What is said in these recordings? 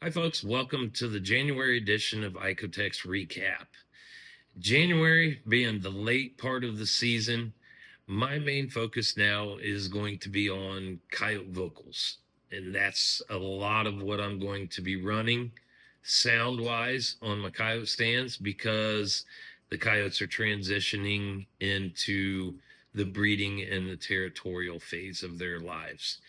Hi, folks. Welcome to the January edition of ICOtec's Recap. January being the late part of the season, my main focus now is going to be on Coyote vocals. And that's a lot of what I'm going to be running sound-wise on my Coyote stands because the Coyotes are transitioning into the breeding and the territorial phase of their lives.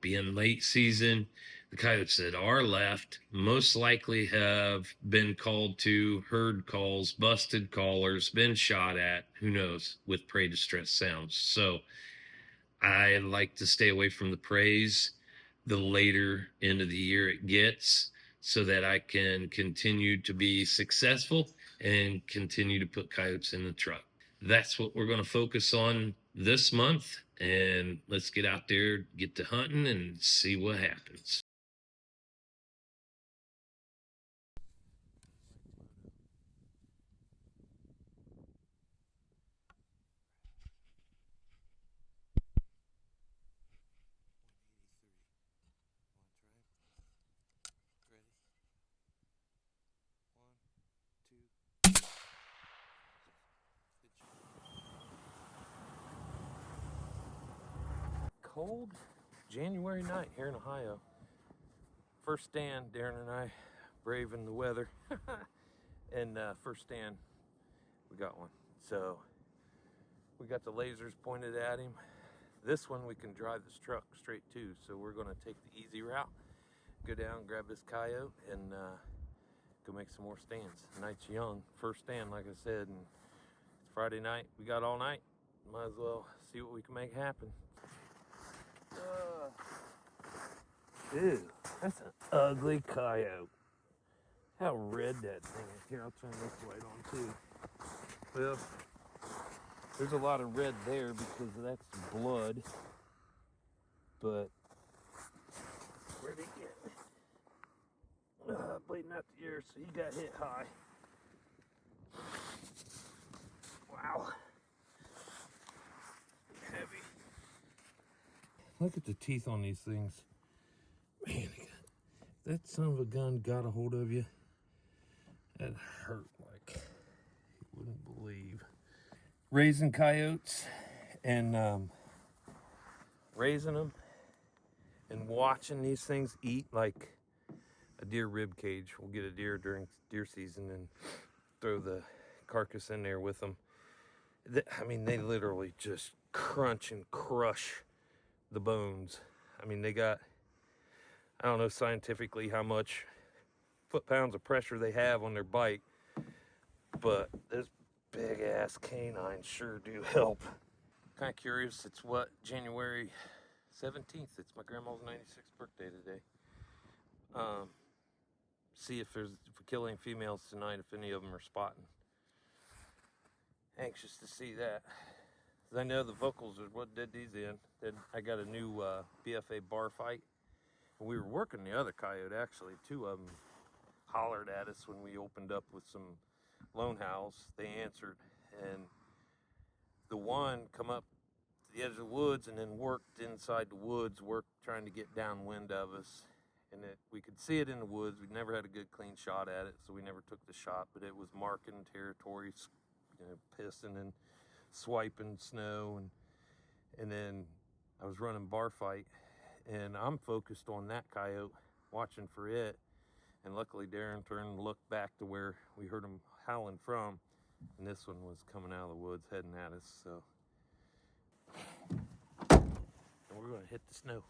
Being late season, the coyotes that are left most likely have been called to, heard calls, busted callers, been shot at, who knows, with prey distress sounds. So I like to stay away from the preys the later into the year it gets so that I can continue to be successful and continue to put coyotes in the truck. That's what we're going to focus on this month. And let's get out there, get to hunting, and see what happens. Cold January night here in Ohio. First stand, Darren and I braving the weather. And first stand, we got one. So we got the lasers pointed at him. This one we can drive this truck straight to. So we're going to take the easy route, go down, grab this coyote, and go make some more stands. Night's young. First stand, like I said, and it's Friday night. We got all night. Might as well see what we can make happen. Ew, that's an ugly coyote. How red that thing is. Here, I'll turn this light on too. Well, there's a lot of red there because that's blood. But where'd he get? Bleeding out the ear, so he got hit high. Wow. Heavy. Look at the teeth on these things. Man, that son of a gun got a hold of you. That hurt like you wouldn't believe. Raising coyotes and raising them and watching these things eat like a deer rib cage. We'll get a deer during deer season and throw the carcass in there with them. I mean, they literally just crunch and crush the bones. I mean, they got, I don't know scientifically how much foot-pounds of pressure they have on their bite, but those big-ass canines sure do help. Kind of curious, it's what, January 17th? It's my grandma's 96th birthday today. See if we're killing females tonight, if any of them are spotting. Anxious to see that. I know the vocals is what did these in. Then I got a new BFA bar fight. We were working the other coyote, actually. Two of them hollered at us when we opened up with some lone howls. They answered, and the one come up to the edge of the woods and then worked inside the woods, trying to get downwind of us. And we could see it in the woods. We never had a good clean shot at it, so we never took the shot, but it was marking territory, pissing and swiping snow, and then I was running bar fight, and I'm focused on that coyote, watching for it, and luckily Darren turned and looked back to where we heard him howling from, and this one was coming out of the woods heading at us. So and we're going to hit the snow.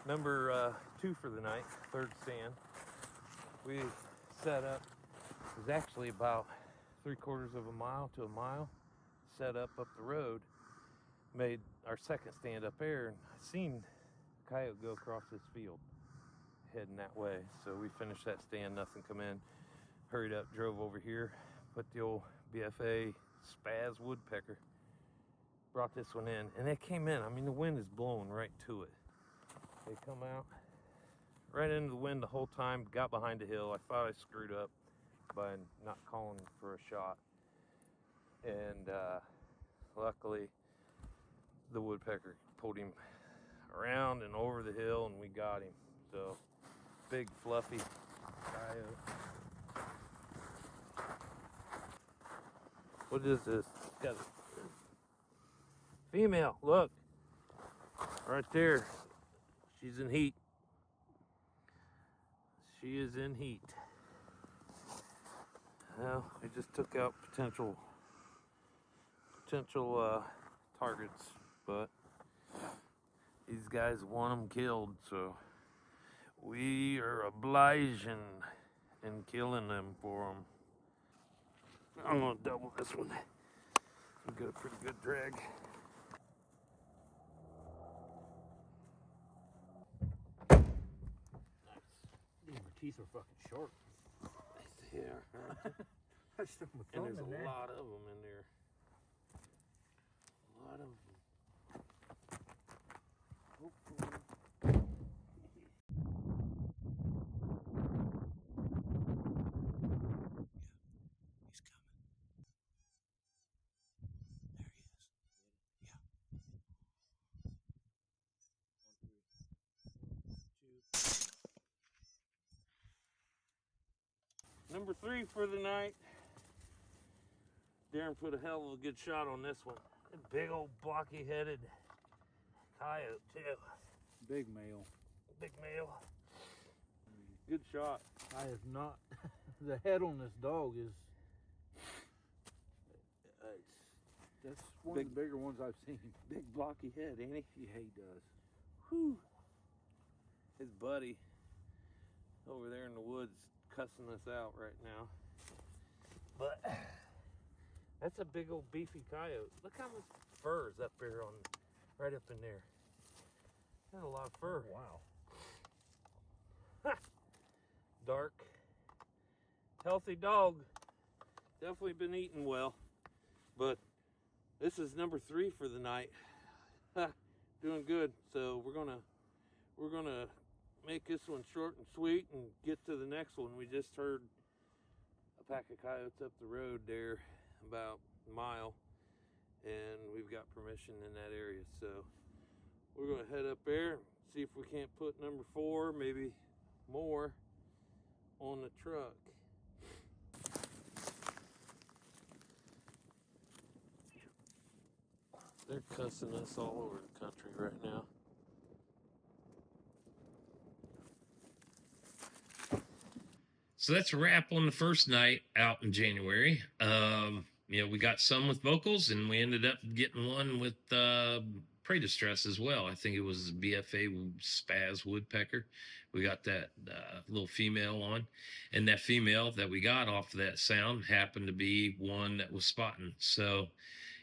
Number 2 for the night, third stand. We set up, it was actually about 3/4 of a mile to a mile, set up the road, made our second stand up there, and I seen a coyote go across this field, heading that way. So we finished that stand, nothing come in, hurried up, drove over here, put the old BFA Spaz woodpecker, brought this one in, and it came in. I mean, the wind is blowing right to it. They come out, ran into the wind the whole time, got behind the hill. I thought I screwed up by not calling for a shot. And luckily, the woodpecker pulled him around and over the hill, and we got him. So, big fluffy coyote. What is this? It's got a female, look, right there. She's in heat. She is in heat. Well, I just took out potential targets, but these guys want them killed, so we are obliging in killing them for them. I'm gonna double this one. We got a pretty good drag. Your teeth are fucking sharp. Yeah, and there's a lot of them in there. A lot of them. Hopefully. He's coming. There he is. Yeah. 1, 2. Number 3 for the night. Darren put a hell of a good shot on this one. A big old blocky headed coyote too. Big male. Big male. Good shot. I have not. The head on this dog is. That's one of the bigger ones I've seen. Big blocky head, ain't he? Yeah, he does. Whew. His buddy over there in the woods cussing us out right now. But that's a big old beefy coyote. Look how much fur is up there on, right up in there. Got a lot of fur. Oh, wow. Dark, healthy dog. Definitely been eating well. But this is number 3 for the night. Doing good. So we're gonna make this one short and sweet and get to the next one. We just heard a pack of coyotes up the road there, about a mile, and we've got permission in that area. So we're gonna head up there, see if we can't put number 4, maybe more, on the truck. They're cussing us all over the country right now. So that's a wrap on the first night out in January. We got some with vocals, and we ended up getting one with prey distress as well. I think it was BFA Spaz Woodpecker. We got that little female on, and that female that we got off of that sound happened to be one that was spotting. So,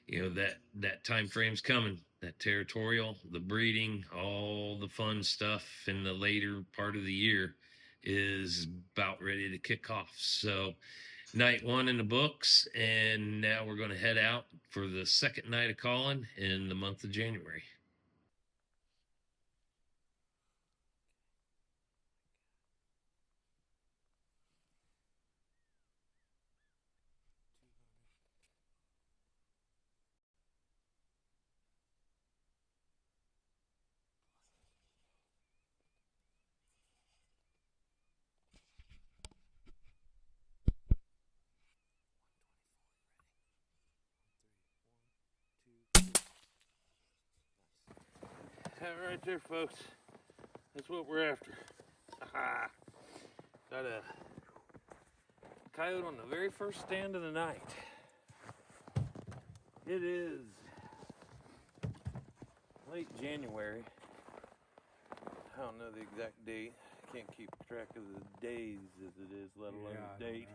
that time frame's coming. That territorial, the breeding, all the fun stuff in the later part of the year is about ready to kick off. So night 1 in the books, and now we're going to head out for the second night of calling in the month of January. That right there, folks. That's what we're after. Got a coyote on the very first stand of the night. It is late January. I don't know the exact date. I can't keep track of the days as it is, let alone the date.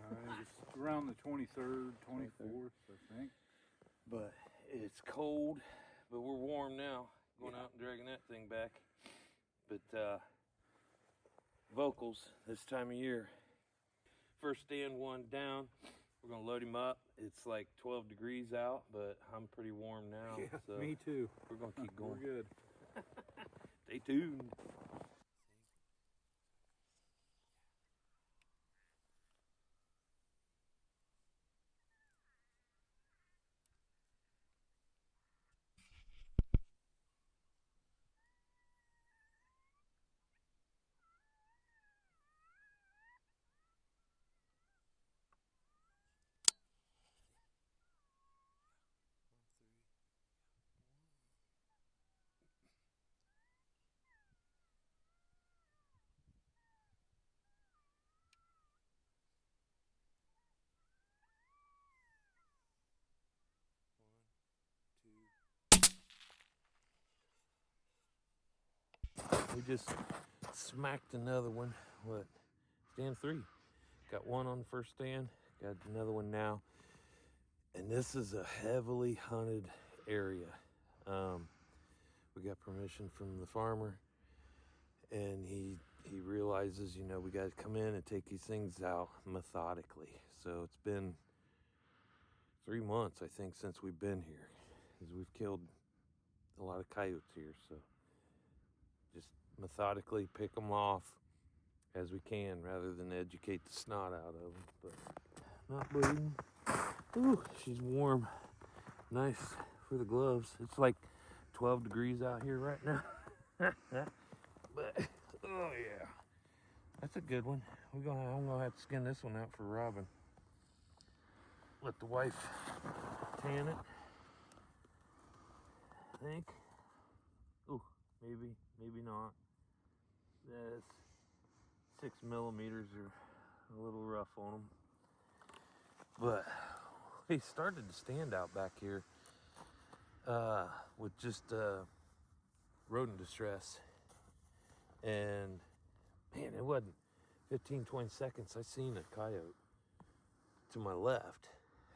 It's around the 23rd, 24th, I think. But it's cold, but we're warm now. Going out and dragging that thing back. But vocals this time of year. First stand 1 down. We're gonna load him up. It's like 12 degrees out, but I'm pretty warm now. Yeah, so me too. we're gonna keep going. We're good. Stay tuned. we just smacked another one. What? Stand 3. Got one on the first stand, got another one now. And this is a heavily hunted area. We got permission from the farmer, and he realizes, you know, we got to come in and take these things out methodically. So it's been 3 months, I think, since we've been here, because we've killed a lot of coyotes here. So just methodically pick them off as we can, rather than educate the snot out of them. But not bleeding. Ooh, she's warm. Nice for the gloves. It's like 12 degrees out here right now. But oh yeah, that's a good one. I'm gonna have to skin this one out for Robin. Let the wife tan it, I think. Ooh, maybe not. That's 6 millimeters are a little rough on them. But he started to stand out back here with just rodent distress. And man, it wasn't 15, 20 seconds. I seen a coyote to my left,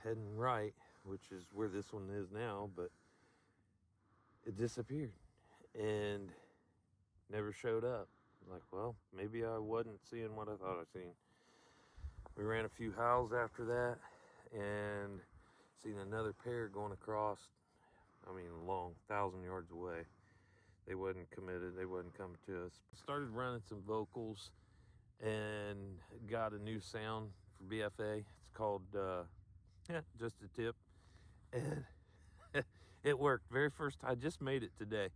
heading right, which is where this one is now, but it disappeared and never showed up. Like, well, maybe I wasn't seeing what I thought I seen. We ran a few howls after that and seen another pair going across, I mean, long, 1,000 yards away. They wasn't committed, they wasn't coming to us. Started running some vocals and got a new sound for BFA. It's called Just a Tip. And it worked. Very first, I just made it today.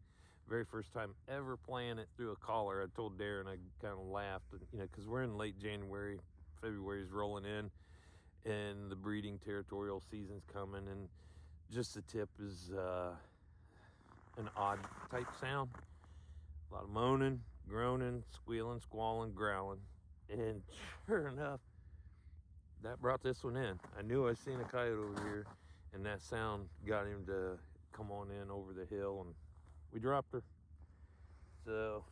Very first time ever playing it through a collar. I told Darren, I kind of laughed, you know, because we're in late January, February's rolling in, and the breeding territorial season's coming, and Just a Tip is an odd type sound. A lot of moaning, groaning, squealing, squalling, growling. And sure enough, that brought this one in. I knew I seen a coyote over here, and that sound got him to come on in over the hill, and we dropped her. So,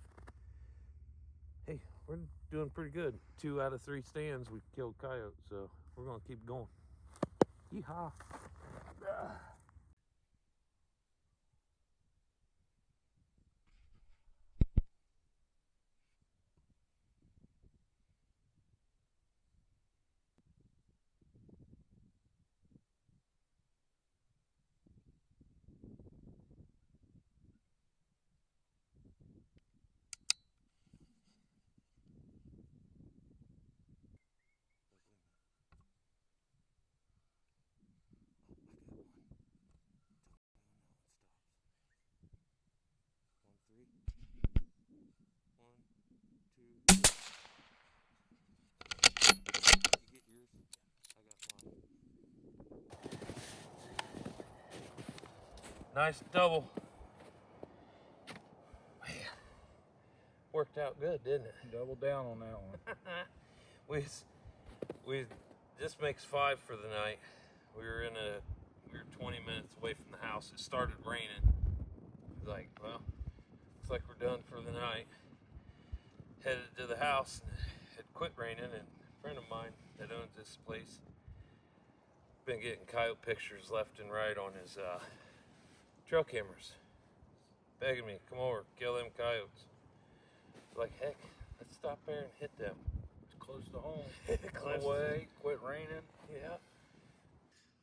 hey, we're doing pretty good. 2 out of 3 stands, we killed coyotes, so we're gonna keep going. Yeehaw. Nice double. Man, worked out good, didn't it? Double down on that one. we this makes 5 for the night. We were 20 minutes away from the house. It started raining. It was like, well, looks like we're done for the night. Headed to the house, and it quit raining, and a friend of mine that owns this place been getting coyote pictures left and right on his trail cameras, begging me, come over, kill them coyotes. Like, heck, let's stop there and hit them. It's close to home. Close away, quit raining. Yeah.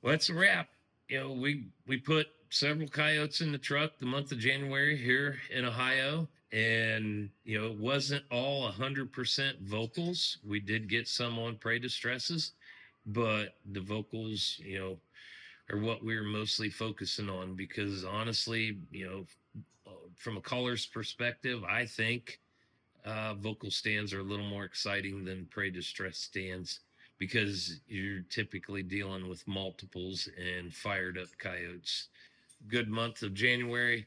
Well, that's a wrap. You know, we put several coyotes in the truck the month of January here in Ohio, and you know, it wasn't all 100% vocals. We did get some on prey distresses, but the vocals, you know, are what we were mostly focusing on, because honestly, you know, from a caller's perspective, I think vocal stands are a little more exciting than prey distress stands, because you're typically dealing with multiples and fired up coyotes. Good month of January.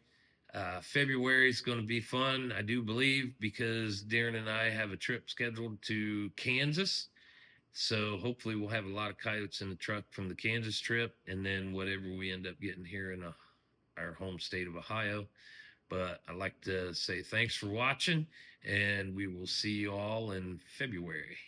February is going to be fun, I do believe, because Darren and I have a trip scheduled to Kansas. So hopefully we'll have a lot of coyotes in the truck from the Kansas trip, and then whatever we end up getting here in our home state of Ohio, But I'd like to say thanks for watching, and we will see you all in February.